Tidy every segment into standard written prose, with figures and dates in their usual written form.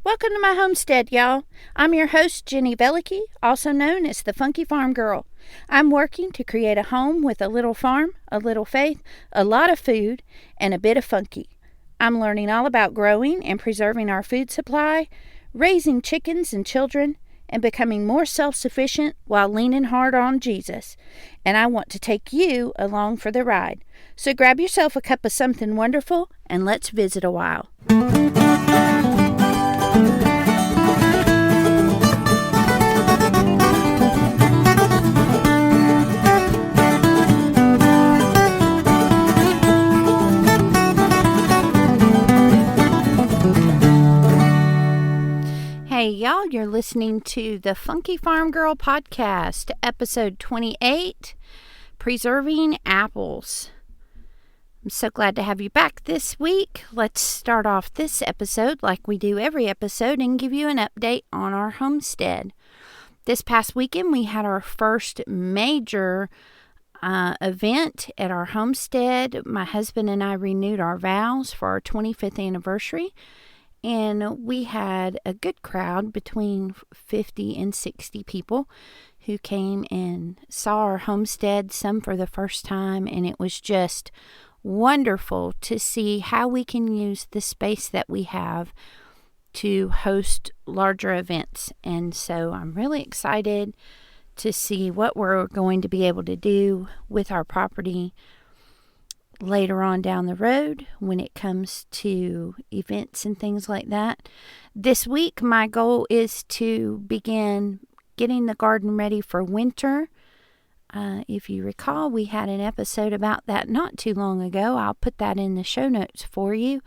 Welcome to my homestead, y'all. I'm your host, Jenny Velicky, also known as the Funky Farm Girl. I'm working to create a home with a little farm, a little faith, a lot of food, and a bit of funky. I'm learning all about growing and preserving our food supply, raising chickens and children, and becoming more self-sufficient while leaning hard on Jesus. And I want to take you along for the ride. So grab yourself a cup of something wonderful and let's visit a while. Hey y'all, you're listening to the Funky Farm Girl podcast, episode 28, Preserving Apples. I'm so glad to have you back this week. Let's start off this episode like we do every episode and give you an update on our homestead. This past weekend we had our first major event at our homestead. My husband and I renewed our vows for our 25th anniversary. And we had a good crowd, between 50 and 60 people who came and saw our homestead, some for the first time. And it was just wonderful to see how we can use the space that we have to host larger events. And so I'm really excited to see what we're going to be able to do with our property later on down the road when it comes to events and things like that. This week, my goal is to begin getting the garden ready for winter. If you recall, we had an episode about that not too long ago. I'll put that in the show notes for you.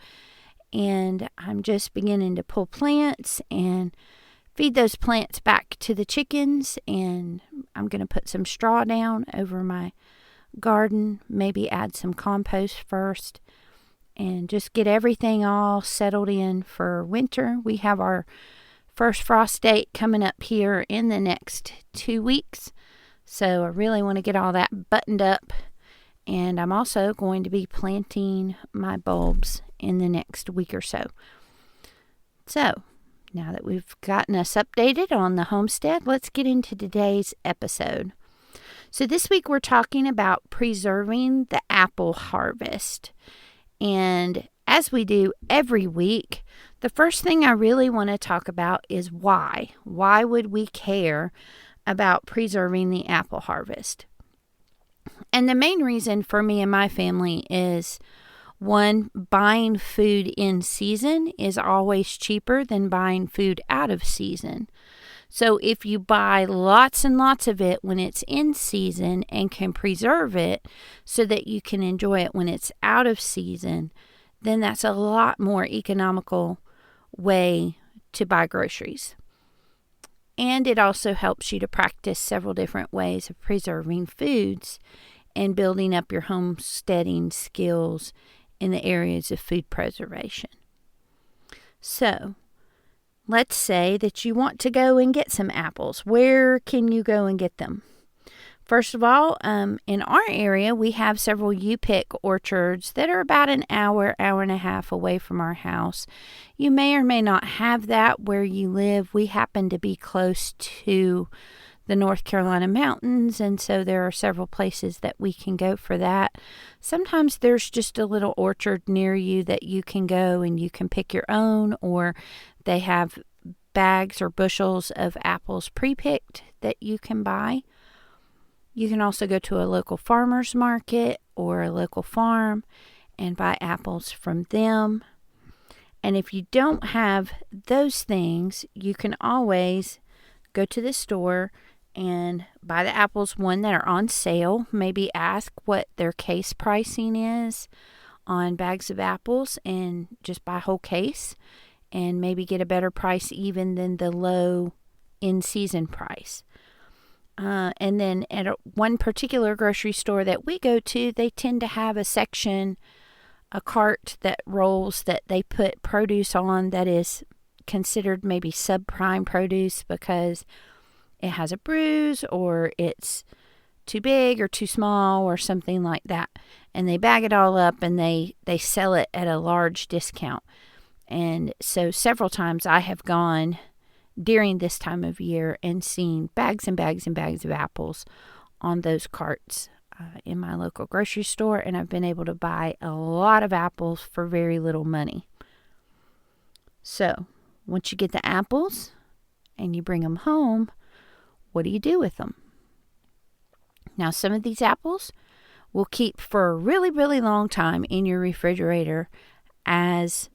And I'm just beginning to pull plants and feed those plants back to the chickens. And I'm going to put some straw down over my garden, maybe add some compost first, and just get everything all settled in for winter. We have our first frost date coming up here in the next 2 weeks, so I really want to get all that buttoned up. And I'm also going to be planting my bulbs in the next week or so. So now that we've gotten us updated on the homestead, let's get into today's episode. So this week we're talking about preserving the apple harvest. And as we do every week, the first thing I really want to talk about is why. Why would we care about preserving the apple harvest? And the main reason for me and my family is, one, buying food in season is always cheaper than buying food out of season. So if you buy lots and lots of it when it's in season and can preserve it so that you can enjoy it when it's out of season, then that's a lot more economical way to buy groceries. And it also helps you to practice several different ways of preserving foods and building up your homesteading skills in the areas of food preservation. So, let's say that you want to go and get some apples. Where can you go and get them? First of all, in our area, we have several U-pick orchards that are about an hour, hour and a half away from our house. You may or may not have that where you live. We happen to be close to the North Carolina mountains, and so there are several places that we can go for that. Sometimes there's just a little orchard near you that you can go and you can pick your own, or they have bags or bushels of apples pre-picked that you can buy. You can also go to a local farmer's market or a local farm and buy apples from them. And if you don't have those things, you can always go to the store and buy the apples, one, that are on sale. Maybe ask what their case pricing is on bags of apples and just buy a whole case and maybe get a better price even than the low in-season price. And then at one particular grocery store that we go to, they tend to have a section, a cart that rolls that they put produce on that is considered maybe subprime produce because it has a bruise or it's too big or too small or something like that. And they bag it all up and they sell it at a large discount. And so several times I have gone during this time of year and seen bags and bags and bags of apples on those carts in my local grocery store, and I've been able to buy a lot of apples for very little money. So, once you get the apples and you bring them home, what do you do with them? Now, some of these apples will keep for a really, really long time in your refrigerator as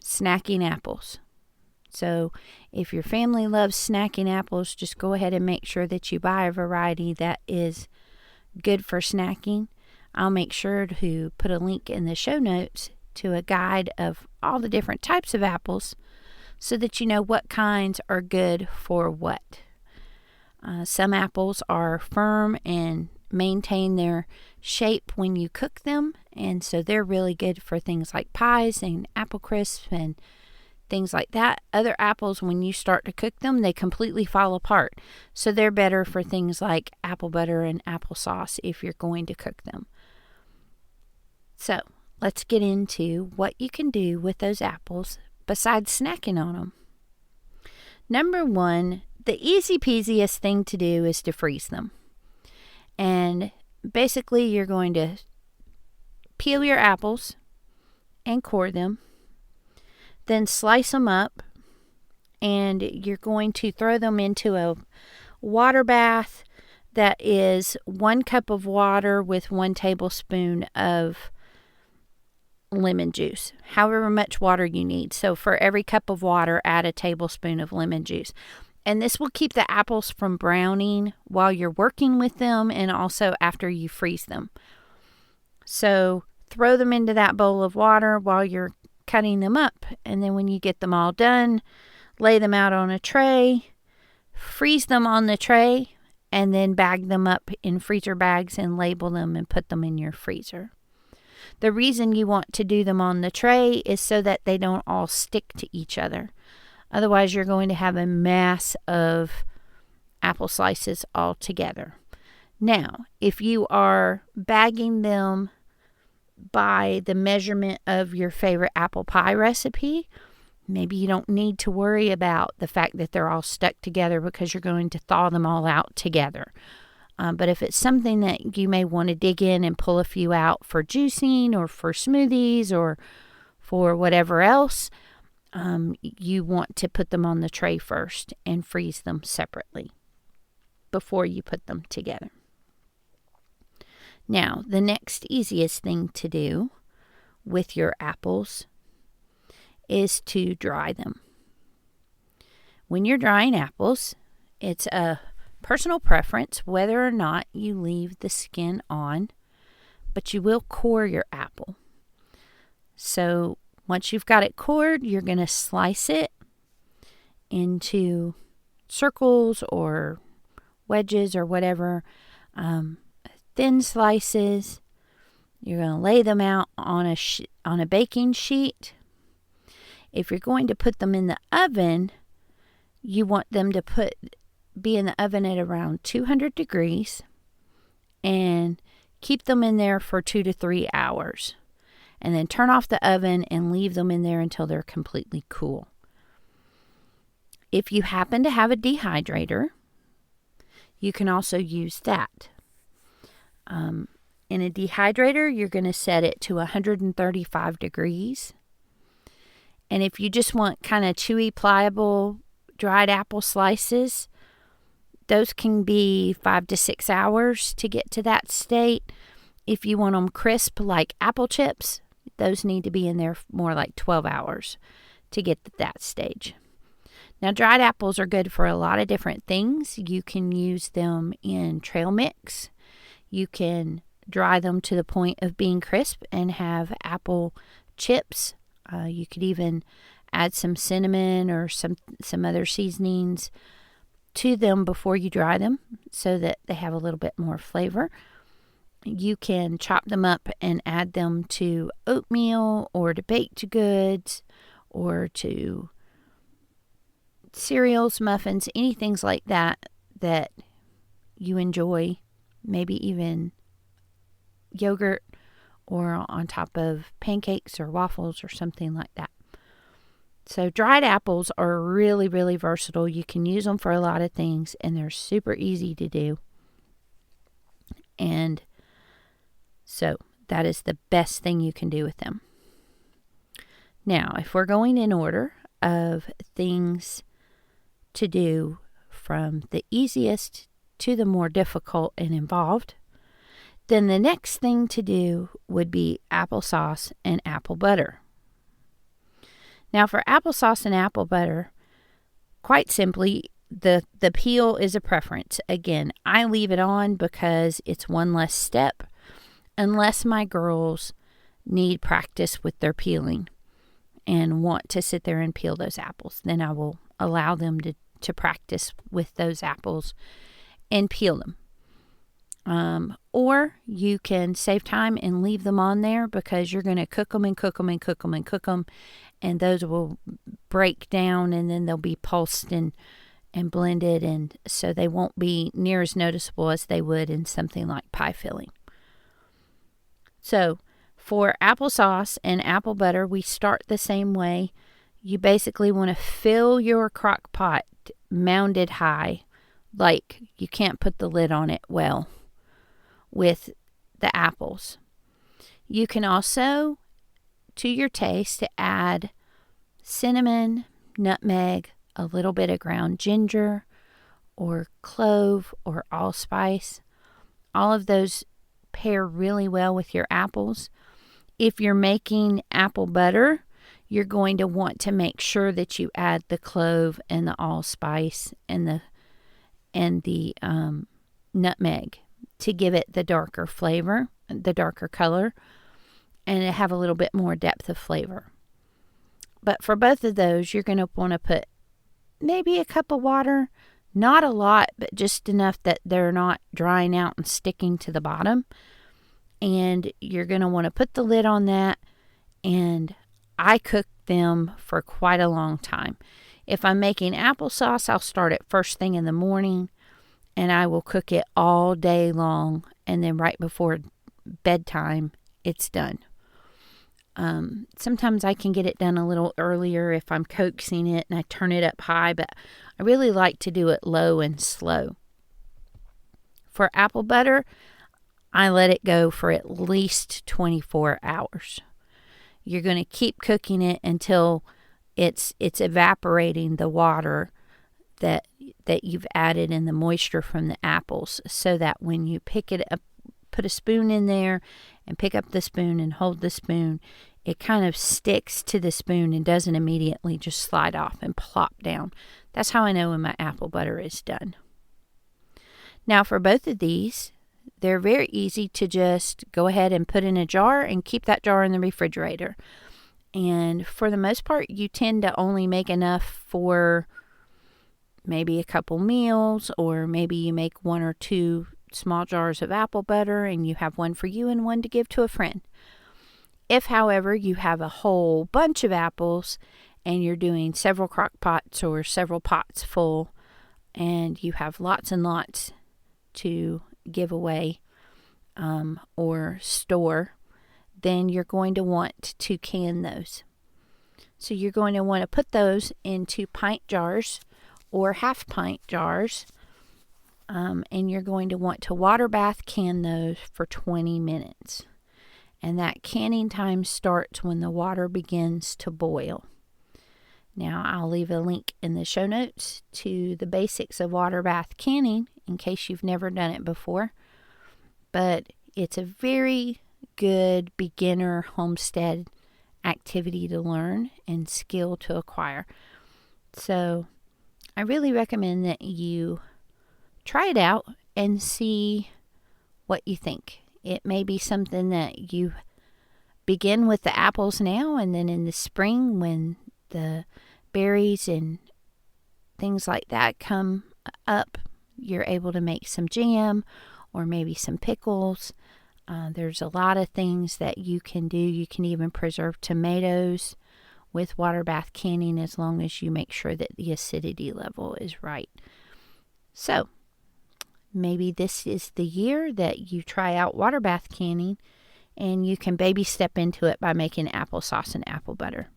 snacking apples. So, if your family loves snacking apples, just go ahead and make sure that you buy a variety that is good for snacking. I'll make sure to put a link in the show notes to a guide of all the different types of apples so that you know what kinds are good for what. Some apples are firm and maintain their shape when you cook them, and so they're really good for things like pies and apple crisp and things like that. Other apples, when you start to cook them, they completely fall apart. So they're better for things like apple butter and applesauce if you're going to cook them. So let's get into what you can do with those apples besides snacking on them. Number one, the easy peasiest thing to do is to freeze them. And basically you're going to peel your apples and core them. Then slice them up, and you're going to throw them into a water bath that is 1 cup of water with 1 tablespoon of lemon juice, however much water you need. So for every cup of water, add a tablespoon of lemon juice. And this will keep the apples from browning while you're working with them and also after you freeze them. So throw them into that bowl of water while you're cutting them up, and then when you get them all done, lay them out on a tray, freeze them on the tray, and then bag them up in freezer bags and label them and put them in your freezer. The reason you want to do them on the tray is so that they don't all stick to each other. Otherwise, you're going to have a mass of apple slices all together. Now, if you are bagging them by the measurement of your favorite apple pie recipe, maybe you don't need to worry about the fact that they're all stuck together because you're going to thaw them all out together. But if it's something that you may want to dig in and pull a few out for juicing or for smoothies or for whatever else, you want to put them on the tray first and freeze them separately before you put them together. Now, the next easiest thing to do with your apples is to dry them. When you're drying apples, it's a personal preference whether or not you leave the skin on, but you will core your apple. So once you've got it cored, you're going to slice it into circles or wedges or whatever, thin slices. You're going to lay them out on a baking sheet. If you're going to put them in the oven, you want them to be in the oven at around 200 degrees and keep them in there for 2 to 3 hours. And then turn off the oven and leave them in there until they're completely cool. If you happen to have a dehydrator, you can also use that. In a dehydrator, you're going to set it to 135 degrees. And if you just want kind of chewy, pliable, dried apple slices, those can be 5 to 6 hours to get to that state. If you want them crisp like apple chips, those need to be in there more like 12 hours to get to that stage. Now, dried apples are good for a lot of different things. You can use them in trail mix. You can dry them to the point of being crisp and have apple chips. You could even add some cinnamon or some other seasonings to them before you dry them so that they have a little bit more flavor. You can chop them up and add them to oatmeal or to baked goods or to cereals, muffins, anything like that that you enjoy, maybe even yogurt or on top of pancakes or waffles or something like that. So dried apples are really, really versatile. You can use them for a lot of things, and they're super easy to do. And so that is the best thing you can do with them. Now, if we're going in order of things to do from the easiest to the more difficult and involved, then the next thing to do would be applesauce and apple butter. Now, for applesauce and apple butter, quite simply, the peel is a preference. Again, I leave it on because it's one less step, unless my girls need practice with their peeling and want to sit there and peel those apples. Then I will allow them to practice with those apples and peel them. Or you can save time and leave them on there because you're going to cook them and cook them and cook them and cook them, and those will break down, and then they'll be pulsed and blended, and so they won't be near as noticeable as they would in something like pie filling. So for applesauce and apple butter, we start the same way. You basically want to fill your crock pot mounded high, like you can't put the lid on it well, with the apples. You can also, to your taste, add cinnamon, nutmeg, a little bit of ground ginger, or clove, or allspice. All of those pair really well with your apples. If you're making apple butter, you're going to want to make sure that you add the clove and the allspice and the nutmeg to give it the darker flavor, the darker color, and have a little bit more depth of flavor. But for both of those, you're going to want to put maybe a cup of water, not a lot, but just enough that they're not drying out and sticking to the bottom. And you're going to want to put the lid on that, and I cook them for quite a long time. If I'm making applesauce, I'll start it first thing in the morning, and I will cook it all day long, and then right before bedtime, it's done. Sometimes I can get it done a little earlier if I'm coaxing it and I turn it up high, but I really like to do it low and slow. For apple butter, I let it go for at least 24 hours. You're going to keep cooking it until it's evaporating the water that you've added and the moisture from the apples, so that when you pick it up, put a spoon in there and pick up the spoon and hold the spoon, it kind of sticks to the spoon and doesn't immediately just slide off and plop down. That's how I know when my apple butter is done. Now for both of these, they're very easy to just go ahead and put in a jar and keep that jar in the refrigerator. And for the most part, you tend to only make enough for maybe a couple meals, or maybe you make 1 or 2 small jars of apple butter and you have one for you and one to give to a friend. If, however, you have a whole bunch of apples and you're doing several crock pots or several pots full, and you have lots and lots to give away or store, then you're going to want to can those. So you're going to want to put those into pint jars or half pint jars, and you're going to want to water bath can those for 20 minutes. And that canning time starts when the water begins to boil. Now, I'll leave a link in the show notes to the basics of water bath canning in case you've never done it before. But it's a very good beginner homestead activity to learn and skill to acquire. So I really recommend that you try it out and see what you think. It may be something that you begin with the apples now, and then in the spring when the berries and things like that come up, you're able to make some jam or maybe some pickles. There's a lot of things that you can do. You can even preserve tomatoes with water bath canning, as long as you make sure that the acidity level is right. So maybe this is the year that you try out water bath canning, and you can baby step into it by making applesauce and apple butter.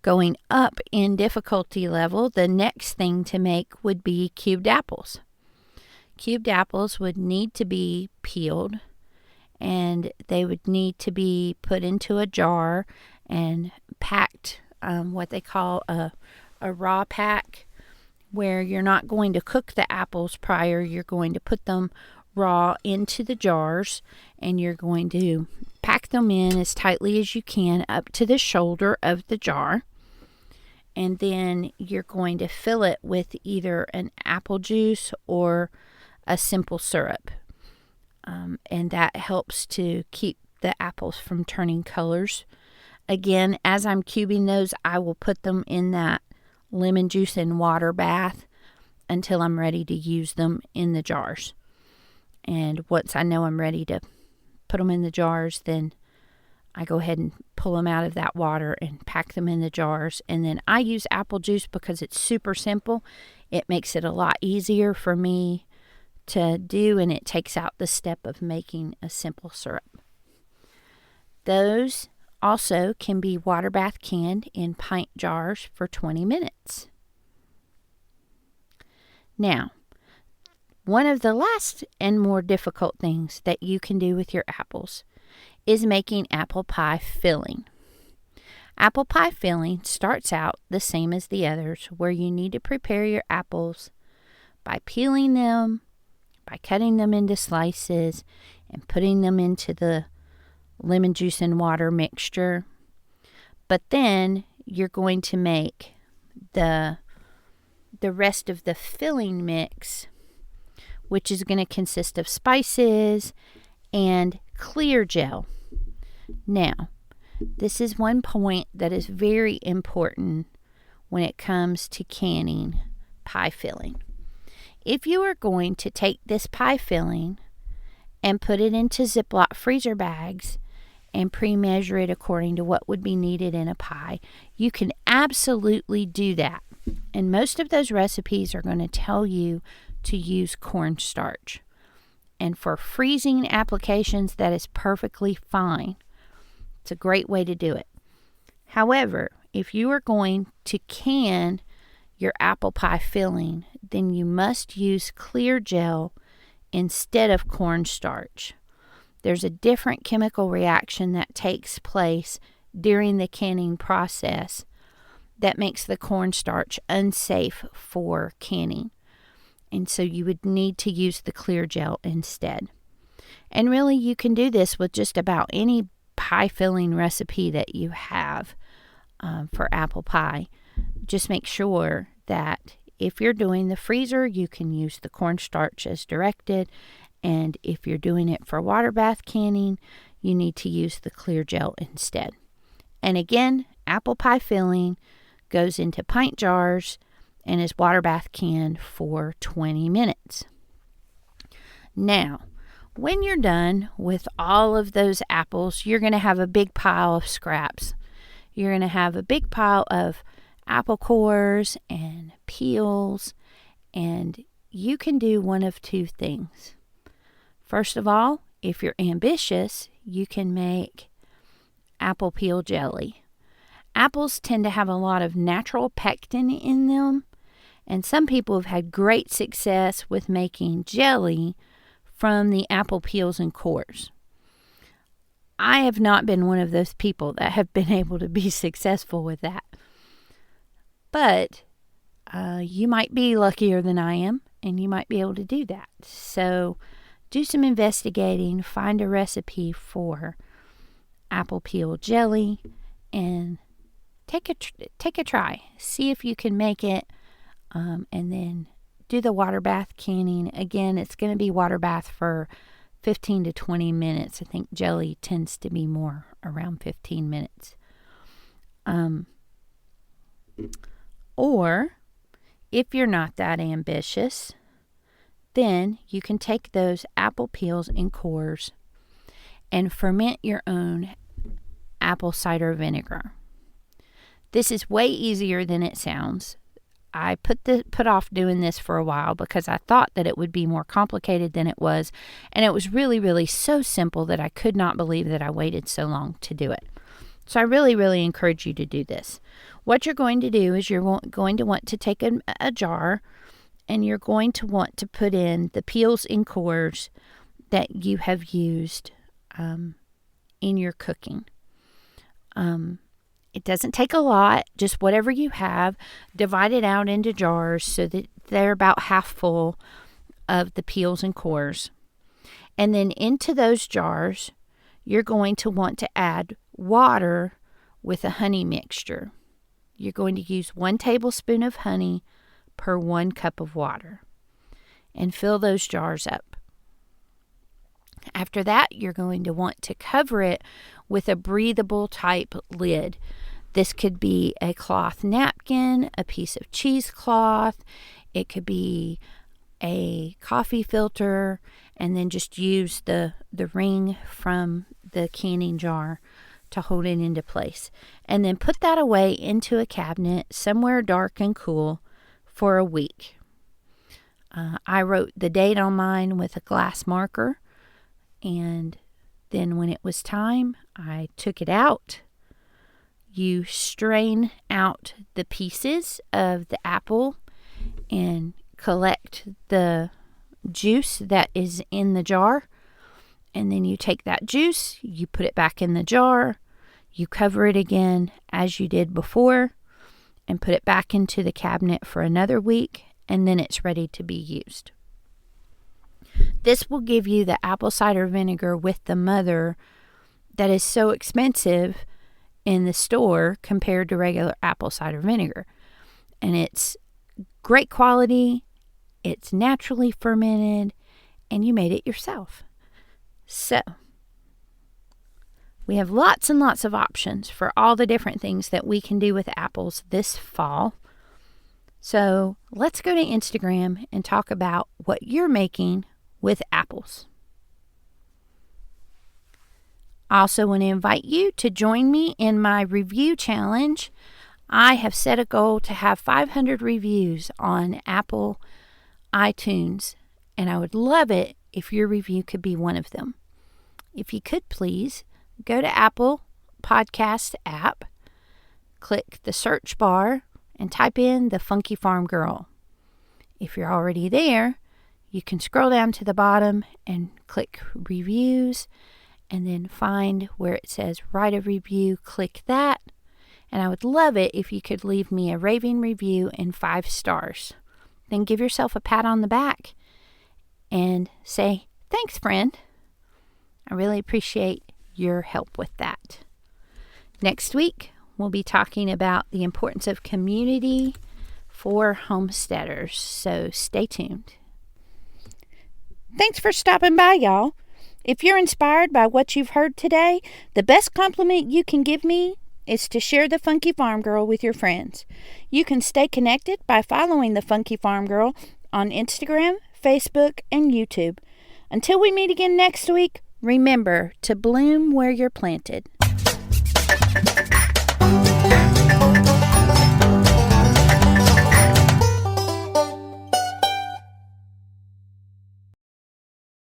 Going up in difficulty level, the next thing to make would be cubed apples. Cubed apples would need to be peeled, and they would need to be put into a jar and packed, what they call a raw pack, where you're not going to cook the apples prior. You're going to put them raw into the jars, and you're going to pack them in as tightly as you can up to the shoulder of the jar. And then you're going to fill it with either an apple juice or a simple syrup. And that helps to keep the apples from turning colors. Again, as I'm cubing those, I will put them in that lemon juice and water bath until I'm ready to use them in the jars. And once I know I'm ready to put them in the jars, then I go ahead and pull them out of that water and pack them in the jars. And then I use apple juice because it's super simple. It makes it a lot easier for me to do, and it takes out the step of making a simple syrup. Those also can be water bath canned in pint jars for 20 minutes. Now, one of the last and more difficult things that you can do with your apples is making apple pie filling. Apple pie filling starts out the same as the others, where you need to prepare your apples by peeling them, by cutting them into slices, and putting them into the lemon juice and water mixture. But then you're going to make the rest of the filling mix, which is going to consist of spices and clear gel. Now, this is one point that is very important when it comes to canning pie filling. If you are going to take this pie filling and put it into Ziploc freezer bags and pre-measure it according to what would be needed in a pie, you can absolutely do that. And most of those recipes are going to tell you to use cornstarch. And for freezing applications, that is perfectly fine. It's a great way to do it. However, if you are going to can your apple pie filling, then you must use clear gel instead of cornstarch. There's a different chemical reaction that takes place during the canning process that makes the cornstarch unsafe for canning. And so you would need to use the clear gel instead. And really, you can do this with just about any pie filling recipe that you have for apple pie. Just make sure that if you're doing the freezer, you can use the cornstarch as directed. And if you're doing it for water bath canning, you need to use the clear gel instead. And again, apple pie filling goes into pint jars and is water bath canned for 20 minutes. Now, when you're done with all of those apples, you're going to have a big pile of scraps. You're going to have a big pile of apple cores and peels, and you can do one of two things. First of all, if you're ambitious, you can make apple peel jelly. Apples tend to have a lot of natural pectin in them, and some people have had great success with making jelly from the apple peels and cores. I have not been one of those people that have been able to be successful with that. But you might be luckier than I am, and you might be able to do that. So do some investigating, find a recipe for apple peel jelly, and take a try. See if you can make it, and then do the water bath canning. Again, it's going to be water bath for 15 to 20 minutes. I think jelly tends to be more around 15 minutes. Or if you're not that ambitious, then you can take those apple peels and cores and ferment your own apple cider vinegar. This is way easier than it sounds. I put off doing this for a while because I thought that it would be more complicated than it was, and it was really, really so simple that I could not believe that I waited so long to do it. So I really, really encourage you to do this. What you're going to do is you're going to want to take a jar, and you're going to want to put in the peels and cores that you have used in your cooking. It doesn't take a lot, just whatever you have. Divide it out into jars so that they're about half full of the peels and cores. And then into those jars, you're going to want to add water with a honey mixture. You're going to use 1 tablespoon of honey per 1 cup of water, and fill those jars up. After that, you're going to want to cover it with a breathable type lid. This could be a cloth napkin, a piece of cheesecloth. It could be a coffee filter, and then just use the ring from the canning jar to hold it into place. And then put that away into a cabinet somewhere dark and cool for a week. I wrote the date on mine with a glass marker, and then when it was time, I took it out. You strain out the pieces of the apple and collect the juice that is in the jar. And then you take that juice, you put it back in the jar, you cover it again as you did before, and put it back into the cabinet for another week, and then it's ready to be used. This will give you the apple cider vinegar with the mother that is so expensive in the store compared to regular apple cider vinegar. And it's great quality, it's naturally fermented, and you made it yourself. So, we have lots and lots of options for all the different things that we can do with apples this fall. So, let's go to Instagram and talk about what you're making with apples. I also want to invite you to join me in my review challenge. I have set a goal to have 500 reviews on Apple iTunes, and I would love it if your review could be one of them. If you could please go to Apple Podcast app, click the search bar, and type in The Funky Farm Girl. If you're already there, you can scroll down to the bottom and click Reviews, and then find where it says Write a Review. Click that, and I would love it if you could leave me a raving review and 5 stars. Then give yourself a pat on the back and say, "Thanks, friend." I really appreciate your help with that. Next week, we'll be talking about the importance of community for homesteaders, so stay tuned. Thanks for stopping by, y'all. If you're inspired by what you've heard today, the best compliment you can give me is to share The Funky Farm Girl with your friends. You can stay connected by following The Funky Farm Girl on Instagram, Facebook, and YouTube. Until we meet again next week, remember to bloom where you're planted.